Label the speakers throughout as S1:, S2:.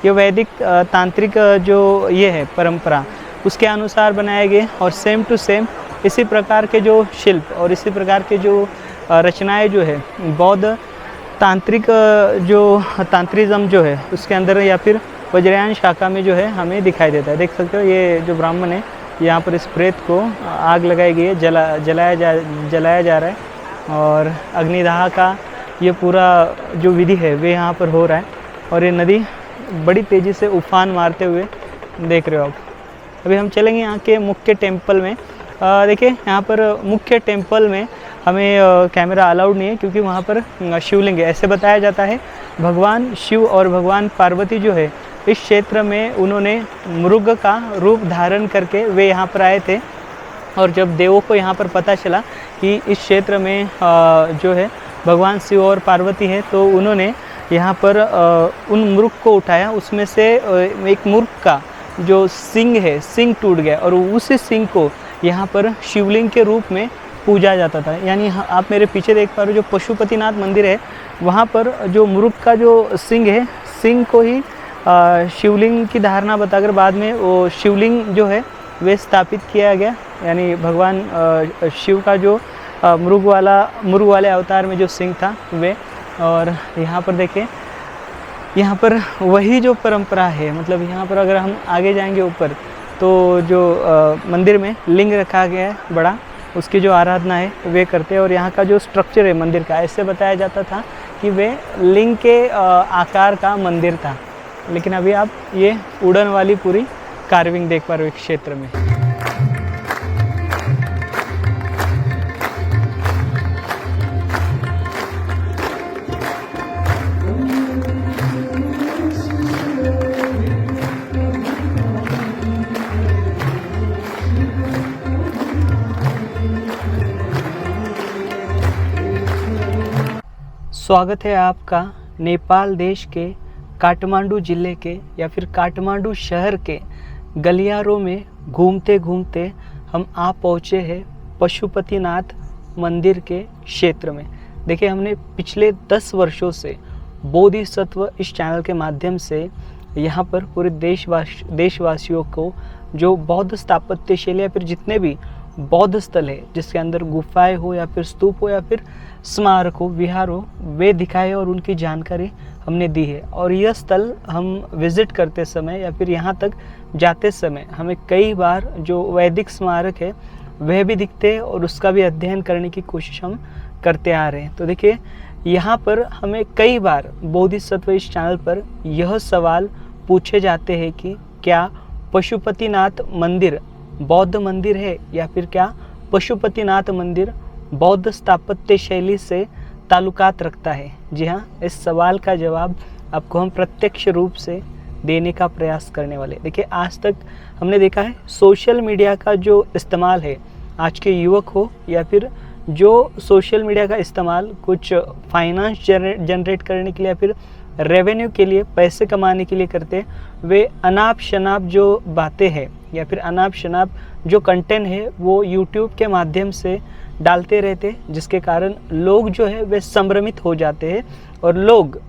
S1: ये वैदिक तांत्रिक जो ये है परंपरा उसके अनुसार बनाए गए और सेम टू सेम इसी प्रकार के जो शिल्प और इसी प्रकार के जो रचनाएं जो है बौद्ध तांत्रिक जो तांत्रिज्म जो है उसके अंदर या फिर वज्रयान शाखा में जो है हमें दिखाई देता है। देख सकते हो ये जो ब्राह्मण है यहाँ पर इस प्रेत को आग लगाई गई है, जलाया जा रहा है और अग्निदाह का ये पूरा जो विधि है वे यहाँ पर हो रहा है। और ये नदी बड़ी तेज़ी से उफान मारते हुए देख रहे हो आप। अभी हम चलेंगे यहाँ के मुख्य टेम्पल में। देखिए यहाँ पर मुख्य टेम्पल में हमें कैमरा अलाउड नहीं है क्योंकि वहाँ पर शिवलिंग है। ऐसे बताया जाता है भगवान शिव और भगवान पार्वती जो है इस क्षेत्र में उन्होंने मृग का रूप धारण करके वे यहाँ पर आए थे। और जब देवों को यहाँ पर पता चला कि इस क्षेत्र में जो है भगवान शिव और पार्वती है तो उन्होंने यहाँ पर उन मृग को उठाया। उसमें से एक मृग का जो सिंग है, सिंग टूट गया और उसी सिंग को यहाँ पर शिवलिंग के रूप में पूजा जाता था। यानी आप मेरे पीछे देख पा रहे हो जो पशुपतिनाथ मंदिर है वहाँ पर जो मृग का जो सिंग है, सिंग को ही शिवलिंग की धारणा बताकर बाद में वो शिवलिंग जो है वे स्थापित किया गया। यानी भगवान शिव का जो मृग वाले अवतार में जो सिंह था वे। और यहाँ पर देखें, यहाँ पर वही जो परंपरा है, मतलब यहाँ पर अगर हम आगे जाएंगे ऊपर तो जो मंदिर में लिंग रखा गया है बड़ा, उसकी जो आराधना है वे करते हैं। और यहाँ का जो स्ट्रक्चर है मंदिर का, ऐसे बताया जाता था कि वे लिंग के आकार का मंदिर था। लेकिन अभी आप ये उड़न वाली पूरी कार्विंग देख पा रहे हो इस क्षेत्र में। स्वागत है आपका नेपाल देश के काठमांडू ज़िले के या फिर काठमांडू शहर के गलियारों में घूमते घूमते हम आ पहुँचे हैं पशुपतिनाथ मंदिर के क्षेत्र में। देखिए हमने पिछले 10 वर्षों से बोधिसत्व इस चैनल के माध्यम से यहाँ पर पूरे देशवासियों को जो बौद्ध स्थापत्य शैली या फिर जितने भी बौद्ध स्थल है जिसके अंदर गुफाएं हो या फिर स्तूप हो या फिर स्मारक हो, विहार हो, वे दिखाए और उनकी जानकारी हमने दी है। और यह स्थल हम विज़िट करते समय या फिर यहाँ तक जाते समय हमें कई बार जो वैदिक स्मारक है वह भी दिखते हैं और उसका भी अध्ययन करने की कोशिश हम करते आ रहे हैं। तो देखिए यहाँ पर हमें कई बार बोधिसत्व इस चैनल पर यह सवाल पूछे जाते हैं कि क्या पशुपतिनाथ मंदिर बौद्ध मंदिर है या फिर क्या पशुपतिनाथ मंदिर बौद्ध स्थापत्य शैली से ताल्लुकात रखता है। जी हाँ, इस सवाल का जवाब आपको हम प्रत्यक्ष रूप से देने का प्रयास करने वाले। देखिए आज तक हमने देखा है सोशल मीडिया का जो इस्तेमाल है, आज के युवक हो या फिर जो सोशल मीडिया का इस्तेमाल कुछ फाइनेंस जनरेट करने के लिए या फिर रेवेन्यू के लिए, पैसे कमाने के लिए करते, वे अनाप शनाप जो बातें हैं या फिर अनाप शनाप जो कंटेंट है वो यूट्यूब के माध्यम से डालते रहते, जिसके कारण लोग जो है वे संभ्रमित हो जाते हैं और लोग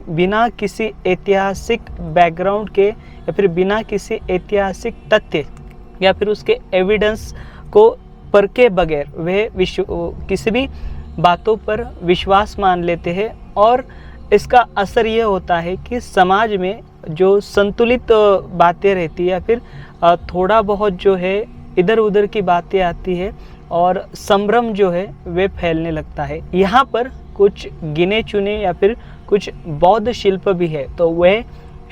S1: बिना किसी ऐतिहासिक बैकग्राउंड के या फिर बिना किसी ऐतिहासिक तथ्य या फिर उसके एविडेंस को परखे बगैर वे किसी भी बातों पर विश्वास मान लेते हैं। और इसका असर यह होता है कि समाज में जो संतुलित बातें रहती है या फिर थोड़ा बहुत जो है इधर उधर की बातें आती है और संभ्रम जो है वे फैलने लगता है। यहाँ पर कुछ गिने चुने या फिर कुछ बौद्ध शिल्प भी है, तो वह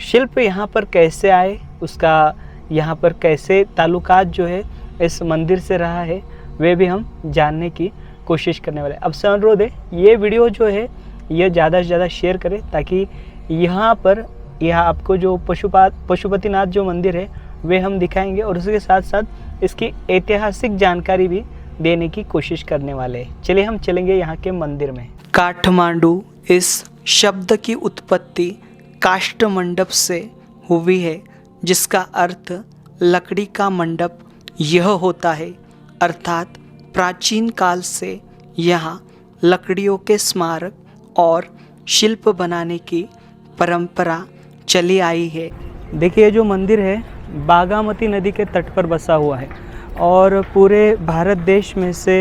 S1: शिल्प यहाँ पर कैसे आए, उसका यहाँ पर कैसे ताल्लुकात जो है इस मंदिर से रहा है, वे भी हम जानने की कोशिश करने वाले। अब से अनुरोध है ये वीडियो जो है यह ज़्यादा से ज़्यादा शेयर करें ताकि यहाँ पर आपको जो पशुपतिनाथ जो मंदिर है वे हम दिखाएंगे और उसके साथ साथ इसकी ऐतिहासिक जानकारी भी देने की कोशिश करने वाले हैं। चलिए हम चलेंगे यहाँ के मंदिर में। काठमांडू इस शब्द की उत्पत्ति काष्ठ मंडप से हुई है, जिसका अर्थ लकड़ी का मंडप यह होता है। अर्थात प्राचीन काल से यहाँ लकड़ियों के स्मारक और शिल्प बनाने की परंपरा चली आई है। देखिए ये जो मंदिर है बागामती नदी के तट पर बसा हुआ है और पूरे भारत देश में से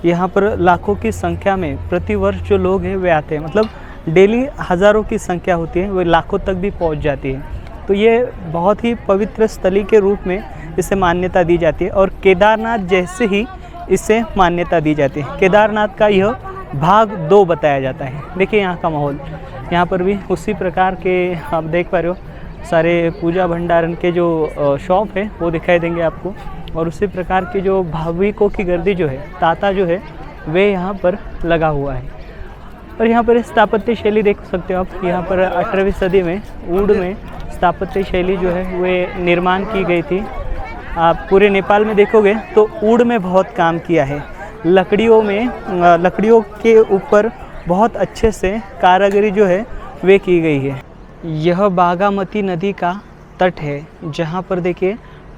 S1: यहाँ पर लाखों की संख्या में प्रतिवर्ष जो लोग हैं वे आते हैं। मतलब डेली हज़ारों की संख्या होती है, वे लाखों तक भी पहुँच जाती है। तो ये बहुत ही पवित्र स्थली के रूप में इसे मान्यता दी जाती है और केदारनाथ जैसे ही इसे मान्यता दी जाती है। केदारनाथ का यह भाग 2 बताया जाता है। देखिए यहाँ का माहौल, यहाँ पर भी उसी प्रकार के आप देख पा रहे हो सारे पूजा भंडारण के जो शॉप है वो दिखाई देंगे आपको और उसी प्रकार की जो भाविकों की गर्दी जो है, तांता जो है वे यहाँ पर लगा हुआ है। और यहाँ पर स्थापत्य शैली देख सकते हो आप। यहाँ पर 18वीं सदी में ऊड में स्थापत्य शैली जो है वे निर्माण की गई थी। आप पूरे नेपाल में देखोगे तो ऊड में बहुत काम किया है। लकड़ियों के ऊपर बहुत अच्छे से कारीगरी जो है वे की गई है। यह बागामती नदी का तट है जहाँ पर देखिए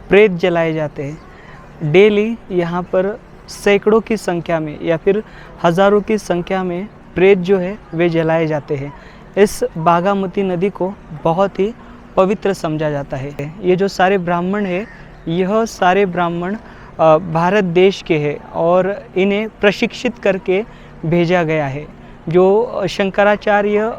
S1: प्रेत जलाए जाते हैं। डेली यहाँ पर सैकड़ों की संख्या में या फिर हज़ारों की संख्या में प्रेत जो है वे जलाए जाते हैं। इस बागामती नदी को बहुत ही पवित्र समझा जाता है। ये जो सारे ब्राह्मण है, यह सारे ब्राह्मण भारत देश के हैं और इन्हें प्रशिक्षित करके भेजा गया है। जो शंकराचार्य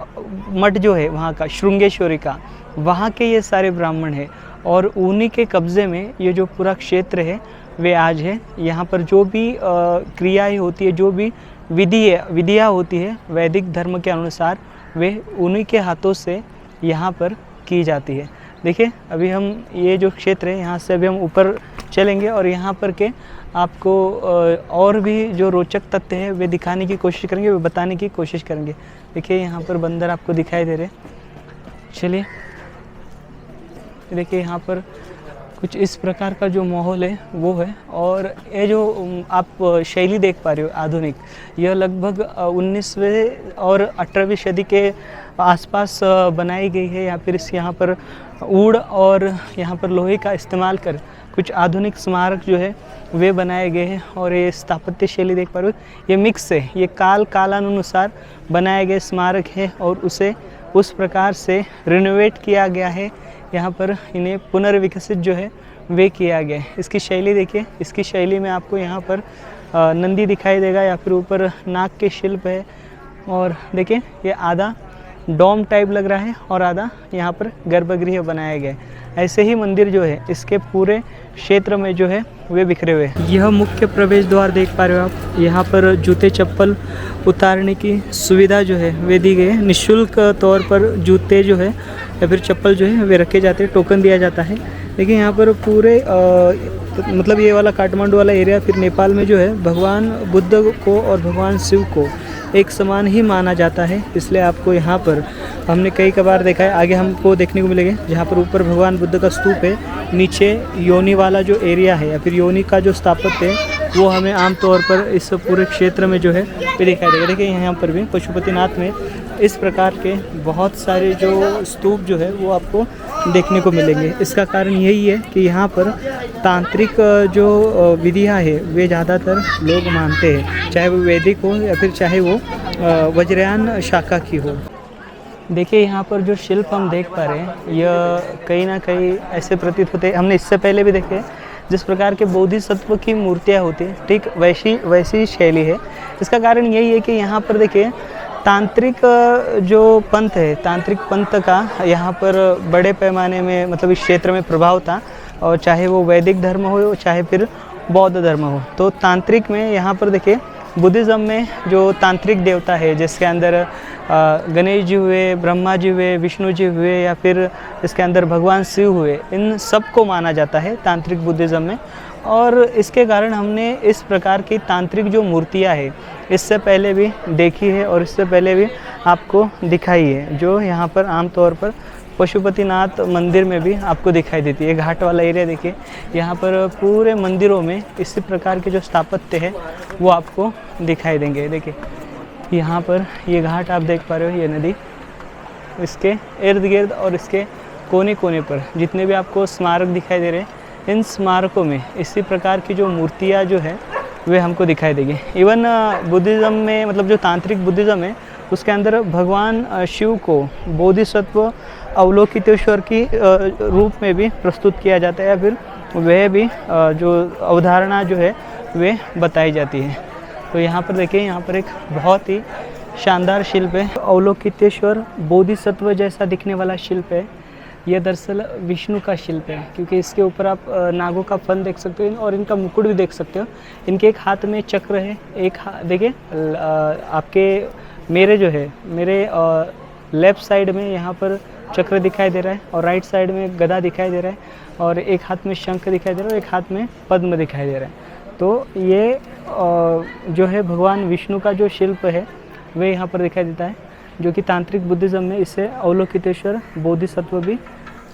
S1: मठ जो है वहाँ का, शृंगेश्वरी का, वहाँ के ये सारे ब्राह्मण हैं और उन्हीं के कब्ज़े में ये जो पूरा क्षेत्र है वे आज है। यहाँ पर जो भी क्रियाएं होती है, जो भी विधियाँ होती है वैदिक धर्म के अनुसार, वे उन्हीं के हाथों से यहाँ पर की जाती है। देखिए अभी हम ये जो क्षेत्र है यहाँ से अभी हम ऊपर चलेंगे और यहाँ पर के आपको और भी जो रोचक तथ्य है वे दिखाने की कोशिश करेंगे, वे बताने की कोशिश करेंगे। देखिए यहाँ पर बंदर आपको दिखाई दे रहे। चलिए देखिए यहाँ पर कुछ इस प्रकार का जो माहौल है वो है। और ये जो आप शैली देख पा रहे हो आधुनिक, यह लगभग 19वें और 18वीं सदी के आसपास बनाई गई है। या फिर इस यहाँ पर ऊड और यहाँ पर लोहे का इस्तेमाल कर कुछ आधुनिक स्मारक जो है वे बनाए गए हैं। और ये स्थापत्य शैली देख पा रहे हो, ये मिक्स है, ये कालानुसार बनाए गए स्मारक है और उसे उस प्रकार से रिनोवेट किया गया है। यहाँ पर इन्हें पुनर्विकसित जो है वे किया गया है। इसकी शैली देखिए, इसकी शैली में आपको यहाँ पर नंदी दिखाई देगा या फिर ऊपर नाग के शिल्प है। और देखिए ये आधा डोम टाइप लग रहा है और आधा यहाँ पर गर्भगृह बनाया गया है। ऐसे ही मंदिर जो है इसके पूरे क्षेत्र में जो है वे बिखरे हुए हैं। यह मुख्य प्रवेश द्वार देख पा रहे हो आप। यहाँ पर जूते चप्पल उतारने की सुविधा जो है वे दी गई है। निःशुल्क तौर पर जूते जो है या फिर चप्पल जो है वे रखे जाते हैं, टोकन दिया जाता है। देखिए यहाँ पर पूरे मतलब ये वाला काठमांडू वाला एरिया फिर नेपाल में जो है भगवान बुद्ध को और भगवान शिव को एक समान ही माना जाता है। इसलिए आपको यहाँ पर हमने कई बार देखा है, आगे हमको देखने को मिलेंगे, जहाँ पर ऊपर भगवान बुद्ध का स्तूप है, नीचे योनि वाला जो एरिया है या फिर योनि का जो स्थापत्य है वो हमें आमतौर पर इस पूरे क्षेत्र में जो है भी दिखाई देगा। देखिए यहाँ पर भी पशुपतिनाथ में इस प्रकार के बहुत सारे जो स्तूप जो है वो आपको देखने को मिलेंगे। इसका कारण यही है कि यहाँ पर तांत्रिक जो विधियाँ है वे ज़्यादातर लोग मानते हैं, चाहे वो वैदिक हो या फिर चाहे वो वज्रयान शाखा की हो। देखिए यहाँ पर जो शिल्प हम देख पा रहे हैं यह कहीं ना कहीं ऐसे प्रतीत होते हैं, हमने इससे पहले भी देखे जिस प्रकार के बोधिसत्व की मूर्तियाँ होती हैं, ठीक वैसी शैली है। इसका कारण यही है कि यहाँ पर देखिए तांत्रिक जो पंथ है, तांत्रिक पंथ का यहाँ पर बड़े पैमाने में मतलब इस क्षेत्र में प्रभाव था। और चाहे वो वैदिक धर्म हो चाहे फिर बौद्ध धर्म हो, तो तांत्रिक में यहाँ पर देखिए बुद्धिज़्म में जो तांत्रिक देवता है जिसके अंदर गणेश जी हुए, ब्रह्मा जी हुए, विष्णु जी हुए या फिर इसके अंदर भगवान शिव हुए, इन सब को माना जाता है तांत्रिक बुद्धिज़्म में। और इसके कारण हमने इस प्रकार की तांत्रिक जो मूर्तियाँ है इससे पहले भी देखी है और इससे पहले भी आपको दिखाई है, जो यहाँ पर आमतौर पर पशुपतिनाथ मंदिर में भी आपको दिखाई देती है। घाट वाला एरिया देखिए, यहाँ पर पूरे मंदिरों में इसी प्रकार के जो स्थापत्य है वो आपको दिखाई देंगे। देखिए यहाँ पर ये घाट आप देख पा रहे हो, ये नदी, इसके इर्द गिर्द और इसके कोने कोने पर जितने भी आपको स्मारक दिखाई दे रहे हैं, इन स्मारकों में इसी प्रकार की जो मूर्तियाँ जो है वे हमको दिखाई देंगी। इवन बुद्धिज़्म में मतलब जो तांत्रिक बुद्धिज़्म है उसके अंदर भगवान शिव को बोधिसत्व अवलोकितेश्वर की रूप में भी प्रस्तुत किया जाता है, या फिर वह भी जो अवधारणा जो है वे बताई जाती है। तो यहाँ पर देखिए, यहाँ पर एक बहुत ही शानदार शिल्प है, अवलोकितेश्वर बोधिसत्व जैसा दिखने वाला शिल्प है। यह दरअसल विष्णु का शिल्प है, क्योंकि इसके ऊपर आप नागों का फन देख सकते हो और इनका मुकुट भी देख सकते हो। इनके एक हाथ में चक्र है, एक देखिए आपके मेरे लेफ़्ट साइड में यहाँ पर चक्र दिखाई दे रहा है, और राइट साइड में गदा दिखाई दे रहा है, और एक हाथ में शंख दिखाई दे रहा है, और एक हाथ में पद्म दिखाई दे रहा है। तो ये जो है भगवान विष्णु का जो शिल्प है वे यहाँ पर दिखाई देता है, जो कि तांत्रिक बुद्धिज़्म में इसे अवलोकितेश्वर बोधिसत्व भी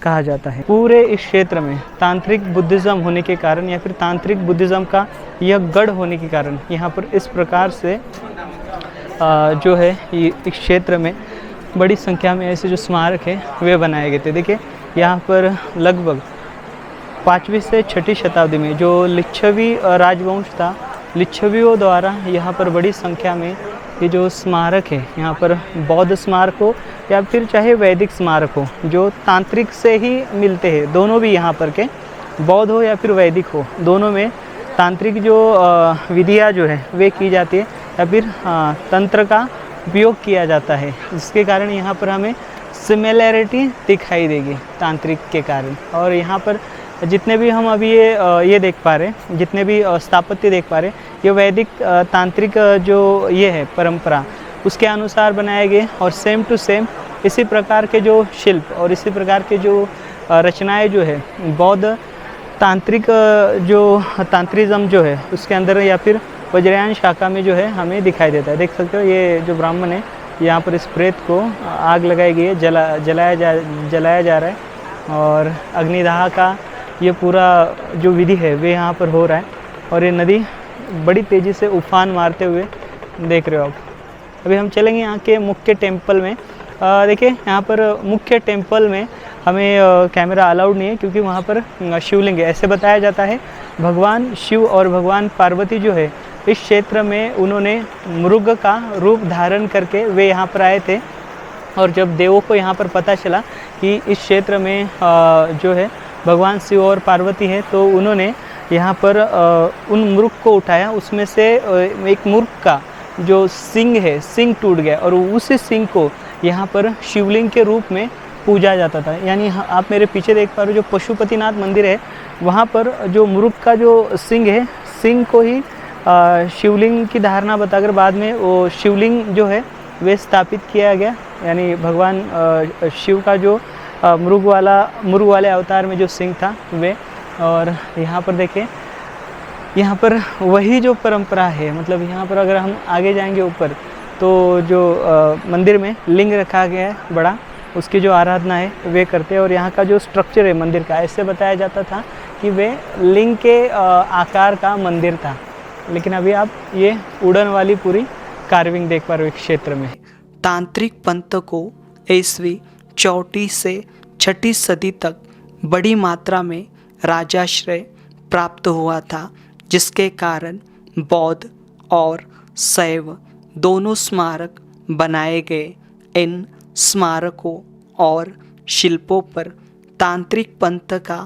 S1: कहा जाता है। पूरे इस क्षेत्र में तांत्रिक बुद्धिज़्म होने के कारण, या फिर तांत्रिक बुद्धिज़्म का यह गढ़ होने के कारण, यहाँ पर इस प्रकार से जो है इस क्षेत्र में बड़ी संख्या में ऐसे जो स्मारक है वे बनाए गए थे। देखिए, यहाँ पर लगभग 5वीं से 6ठी शताब्दी में जो लिच्छवी राजवंश था, लिच्छवियों द्वारा यहाँ पर बड़ी संख्या में ये जो स्मारक है, यहाँ पर बौद्ध स्मारक हो या फिर चाहे वैदिक स्मारक हो, जो तांत्रिक से ही मिलते हैं, दोनों भी यहाँ पर के बौद्ध हो या फिर वैदिक हो, दोनों में तांत्रिक जो विधियाँ जो है वे की जाती है, या फिर तंत्र का उपयोग किया जाता है, जिसके कारण यहाँ पर हमें सिमिलैरिटी दिखाई देगी तांत्रिक के कारण। और यहाँ पर जितने भी हम अभी ये देख पा रहे हैं, जितने भी स्थापत्य देख पा रहे हैं, ये वैदिक तांत्रिक जो ये है परंपरा, उसके अनुसार बनाए गए, और सेम टू सेम इसी प्रकार के जो शिल्प और इसी प्रकार के जो रचनाएं जो है बौद्ध तांत्रिक जो तांत्रिज्म जो है उसके अंदर या फिर वज्रयान शाखा में जो है हमें दिखाई देता है। देख सकते हो, ये जो ब्राह्मण है, यहाँ पर इस प्रेत को आग लगाई गई है, जलाया जा रहा है, और अग्निदाह का ये पूरा जो विधि है वे यहाँ पर हो रहा है। और ये नदी बड़ी तेज़ी से उफान मारते हुए देख रहे हो आप। अभी हम चलेंगे यहाँ के मुख्य टेम्पल में। देखिए, यहाँ पर मुख्य टेम्पल में हमें कैमरा अलाउड नहीं है, क्योंकि वहाँ पर शिवलिंग है। ऐसे बताया जाता है भगवान शिव और भगवान पार्वती जो है इस क्षेत्र में उन्होंने मृग का रूप धारण करके वे यहाँ पर आए थे, और जब देवों को यहाँ पर पता चला कि इस क्षेत्र में जो है भगवान शिव और पार्वती है, तो उन्होंने यहाँ पर उन मृग को उठाया। उसमें से एक मृग का जो सिंग है, सिंग टूट गया, और उसी सिंग को यहाँ पर शिवलिंग के रूप में पूजा जाता था। यानी आप मेरे पीछे देख पा रहे हो जो पशुपतिनाथ मंदिर है, वहाँ पर जो मृग का जो सिंग है, सिंग को ही शिवलिंग की धारणा बताकर बाद में वो शिवलिंग जो है वे स्थापित किया गया। यानी भगवान शिव का जो मृग वाले अवतार में जो सिंह था वे। और यहाँ पर देखिए, यहाँ पर वही जो परंपरा है, मतलब यहाँ पर अगर हम आगे जाएंगे ऊपर, तो जो मंदिर में लिंग रखा गया है बड़ा, उसकी जो आराधना है वे करते हैं। और यहाँ का जो स्ट्रक्चर है मंदिर का, ऐसे बताया जाता था कि वे लिंग के आकार का मंदिर था। लेकिन अभी आप ये उड़न वाली पूरी कार्विंग देख पा रहे हो क्षेत्र में। तांत्रिक पंथ को ईस्वी 4वीं से 6ठी सदी तक बड़ी मात्रा में राजाश्रय प्राप्त हुआ था, जिसके कारण बौद्ध और शैव दोनों स्मारक बनाए गए। इन स्मारकों और शिल्पों पर तांत्रिक पंथ का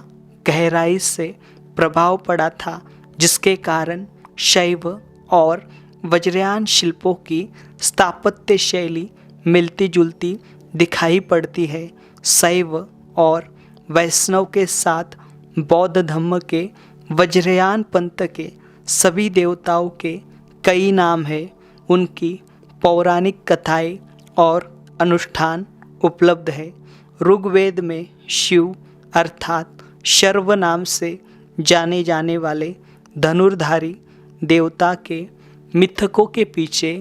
S1: गहराई से प्रभाव पड़ा था, जिसके कारण शैव और वज्रयान शिल्पों की स्थापत्य शैली मिलती जुलती दिखाई पड़ती है। शैव और वैष्णव के साथ बौद्ध धर्म के वज्रयान पंथ के सभी देवताओं के कई नाम हैं। उनकी पौराणिक कथाएं और अनुष्ठान उपलब्ध है। ऋग्वेद में शिव अर्थात शर्व नाम से जाने जाने वाले धनुर्धारी देवता के मिथकों के पीछे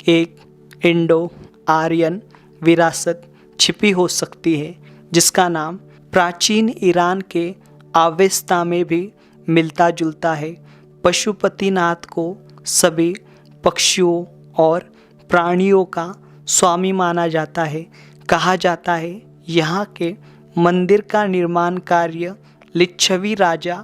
S1: एक इंडो आर्यन विरासत छिपी हो सकती है, जिसका नाम प्राचीन ईरान के आवेस्ता में भी मिलता जुलता है। पशुपतिनाथ को सभी पक्षियों और प्राणियों का स्वामी माना जाता है। कहा जाता है यहाँ के मंदिर का निर्माण कार्य लिच्छवी राजा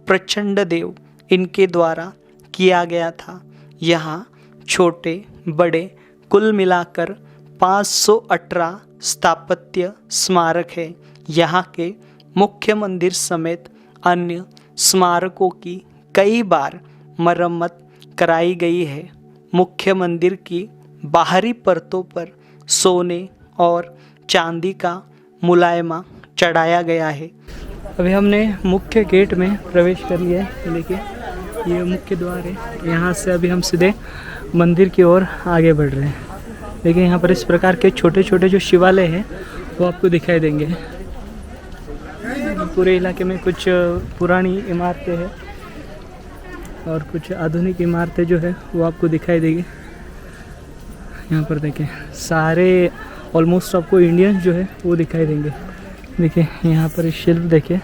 S1: प्रचंड देव इनके द्वारा किया गया था। यहाँ छोटे बड़े कुल मिलाकर 518 स्थापत्य स्मारक है। यहाँ के मुख्य मंदिर समेत अन्य स्मारकों की कई बार मरम्मत कराई गई है। मुख्य मंदिर की बाहरी परतों पर सोने और चांदी का मुलायमा चढ़ाया गया है। अभी हमने मुख्य गेट में प्रवेश कर लिया है। देखिए ये मुख्य द्वार है। यहाँ से अभी हम सीधे मंदिर की ओर आगे बढ़ रहे हैं। देखिए यहाँ पर इस प्रकार के छोटे छोटे जो शिवालय हैं वो आपको दिखाई देंगे। पूरे इलाके में कुछ पुरानी इमारतें हैं और कुछ आधुनिक इमारतें जो है वो आपको दिखाई देगी। यहाँ पर देखें सारे ऑलमोस्ट आपको इंडियन जो है वो दिखाई देंगे। देखिए यहाँ पर इस शिल्प देखिए,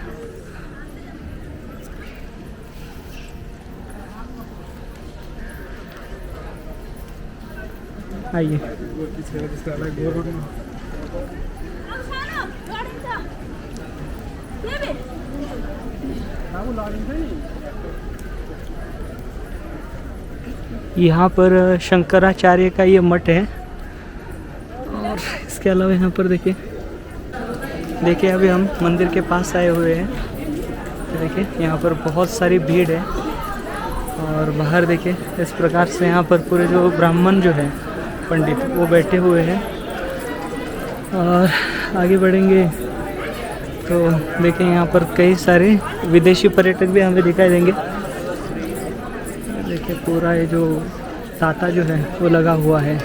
S1: आइए। यहाँ पर शंकराचार्य का ये मठ है और इसके अलावा यहाँ पर देखिए अभी हम मंदिर के पास आए हुए हैं। देखिए यहाँ पर बहुत सारी भीड़ है और बाहर देखिए इस प्रकार से यहाँ पर पूरे जो ब्राह्मण जो है पंडित वो बैठे हुए हैं। और आगे बढ़ेंगे तो देखिए यहाँ पर कई सारे विदेशी पर्यटक भी हमें दिखाई देंगे। देखिए पूरा ये जो ताता जो है वो लगा हुआ है।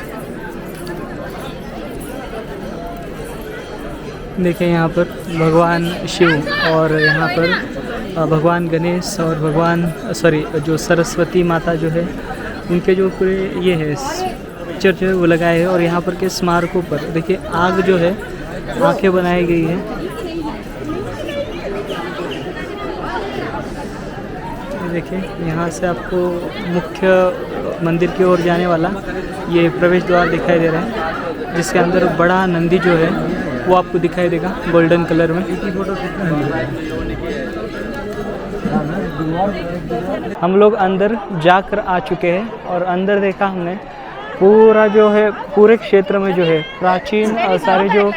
S1: देखिए यहाँ पर भगवान शिव और यहाँ पर भगवान गणेश और जो सरस्वती माता जो है उनके जो पूरे ये है पिक्चर जो है वो लगाए हैं। और यहाँ पर के स्मारकों पर देखिए आग जो है आंखें बनाई गई है। देखिए यहाँ से आपको मुख्य मंदिर की ओर जाने वाला ये प्रवेश द्वार दिखाई दे रहा है, जिसके अंदर बड़ा नंदी जो है वो आपको दिखाई देगा गोल्डन कलर में। हम लोग अंदर जाकर आ चुके हैं और अंदर देखा हमने पूरा जो है पूरे क्षेत्र में जो है प्राचीन सारे जो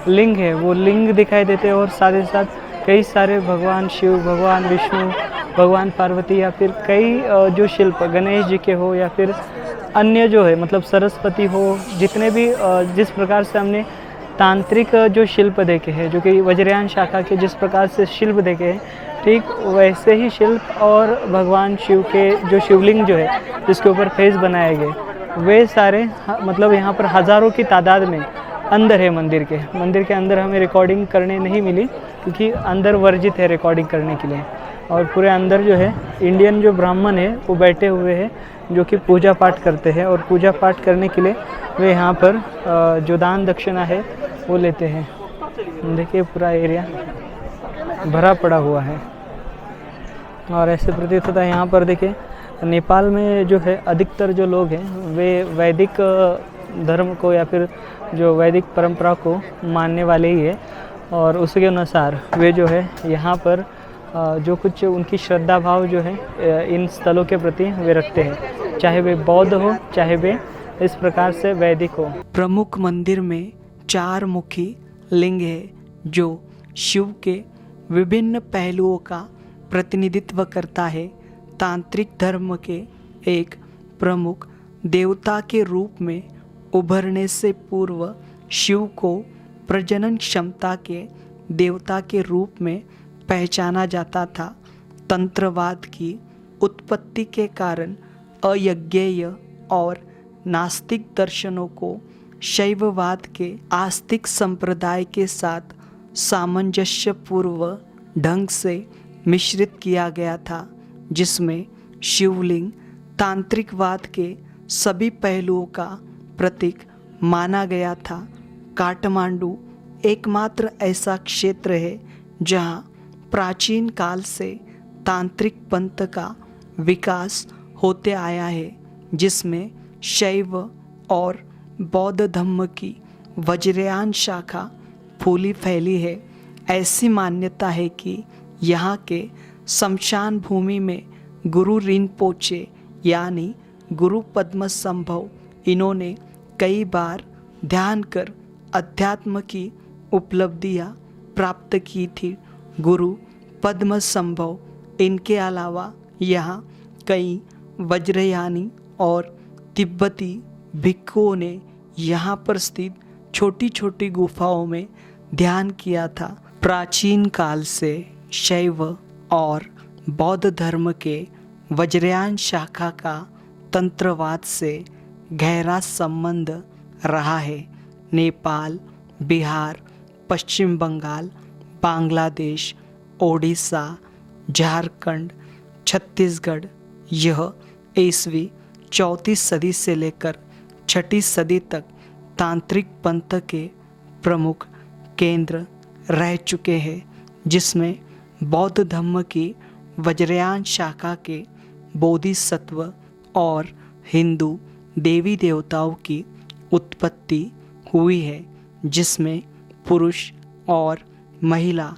S1: लिंग है वो लिंग दिखाई देते हैं और साथ ही साथ कई सारे भगवान शिव, भगवान विष्णु, भगवान पार्वती या फिर कई जो शिल्प गणेश जी के हो या फिर अन्य जो है मतलब सरस्वती हो, जितने भी जिस प्रकार से हमने तांत्रिक जो शिल्प देखे हैं जो कि वज्रयान शाखा के जिस प्रकार से शिल्प देखे हैं, ठीक वैसे ही शिल्प और भगवान शिव के जो शिवलिंग जो है जिसके ऊपर फेस बनाए गए वे सारे मतलब यहाँ पर हज़ारों की तादाद में अंदर है। मंदिर के अंदर हमें रिकॉर्डिंग करने नहीं मिली क्योंकि अंदर वर्जित है रिकॉर्डिंग करने के लिए। और पूरे अंदर जो है इंडियन जो ब्राह्मण है वो बैठे हुए हैं जो कि पूजा पाठ करते हैं और पूजा पाठ करने के लिए वे यहाँ पर जो दान दक्षिणा है वो लेते हैं। देखिए पूरा एरिया भरा पड़ा हुआ है और ऐसे प्रतीत होता है। यहाँ पर देखिए नेपाल में जो है अधिकतर जो लोग हैं वे वैदिक धर्म को या फिर जो वैदिक परंपरा को मानने वाले ही है और उसके अनुसार वे जो है यहाँ पर जो कुछ उनकी श्रद्धा भाव जो है इन स्थलों के प्रति वे रखते हैं, चाहे वे बौद्ध हो चाहे वे इस प्रकार से वैदिक हो। प्रमुख मंदिर में 4 मुखी लिंग है जो शिव के विभिन्न पहलुओं का प्रतिनिधित्व करता है। तांत्रिक धर्म के एक प्रमुख देवता के रूप में उभरने से पूर्व शिव को प्रजनन क्षमता के देवता के रूप में पहचाना जाता था। तंत्रवाद की उत्पत्ति के कारण अयज्ञेय और नास्तिक दर्शनों को शैववाद के आस्तिक संप्रदाय के साथ सामंजस्यपूर्व ढंग से मिश्रित किया गया था, जिसमें शिवलिंग तांत्रिकवाद के सभी पहलुओं का प्रतीक माना गया था। काठमांडू एकमात्र ऐसा क्षेत्र है जहां प्राचीन काल से तांत्रिक पंथ का विकास होते आया है, जिसमें शैव और बौद्ध धर्म की वज्रयान शाखा फूली फैली है। ऐसी मान्यता है कि यहाँ के शमशान भूमि में गुरु रिनपोचे यानी गुरु पद्म संभव इन्होंने कई बार ध्यान कर अध्यात्म की उपलब्धियाँ प्राप्त की थी। गुरु पद्म संभव, इनके अलावा यहाँ कई वज्रयानी और तिब्बती भिक्षुओं ने यहाँ पर स्थित छोटी छोटी गुफाओं में ध्यान किया था। प्राचीन काल से शैव और बौद्ध धर्म के वज्रयान शाखा का तंत्रवाद से गहरा संबंध रहा है। नेपाल, बिहार, पश्चिम बंगाल, बांग्लादेश, ओडिशा, झारखंड, छत्तीसगढ़, यह ईस्वी 4वीं सदी से लेकर 6वीं सदी तक तांत्रिक पंथ के प्रमुख केंद्र रह चुके हैं, जिसमें बौद्ध धर्म की वज्रयान शाखा के बोधिसत्व और हिंदू देवी देवताओं की उत्पत्ति हुई है, जिसमें पुरुष और महिला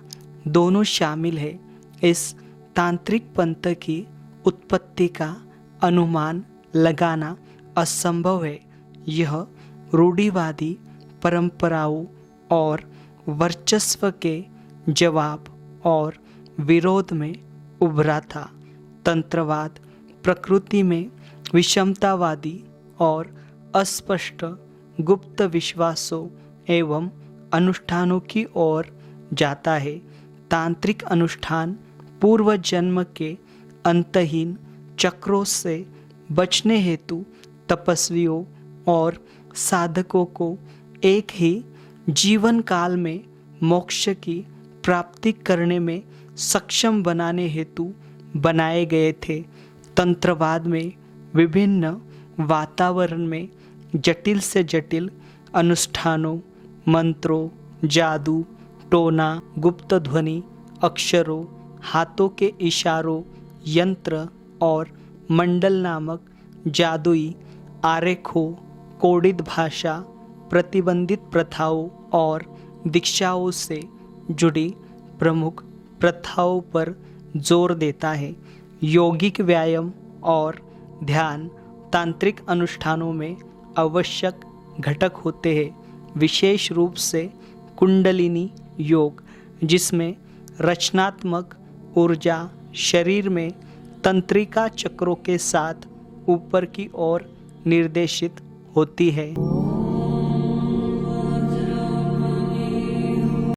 S1: दोनों शामिल है। इस तांत्रिक पंथ की उत्पत्ति का अनुमान लगाना असंभव है। यह रूढ़िवादी परंपराओं और वर्चस्व के जवाब और विरोध में उभरा था। तंत्रवाद प्रकृति में विषमतावादी और अस्पष्ट गुप्त विश्वासों एवं अनुष्ठानों की ओर जाता है। तांत्रिक अनुष्ठान पूर्व जन्म के अंतहीन चक्रों से बचने हेतु तपस्वियों और साधकों को एक ही जीवन काल में मोक्ष की प्राप्ति करने में सक्षम बनाने हेतु बनाए गए थे। तंत्रवाद में विभिन्न वातावरण में जटिल से जटिल अनुष्ठानों, मंत्रों, जादू, टोना, गुप्त ध्वनि, अक्षरों, हाथों के इशारों, यंत्र और मंडल नामक जादुई आरेखों, कोडित भाषा, प्रतिबंधित प्रथाओं और दीक्षाओं से जुड़ी प्रमुख प्रथाओं पर जोर देता है। यौगिक व्यायाम और ध्यान तांत्रिक अनुष्ठानों में आवश्यक घटक होते हैं, विशेष रूप से कुंडलिनी योग, जिसमें रचनात्मक ऊर्जा शरीर में तंत्रिका चक्रों के साथ ऊपर की ओर निर्देशित होती है।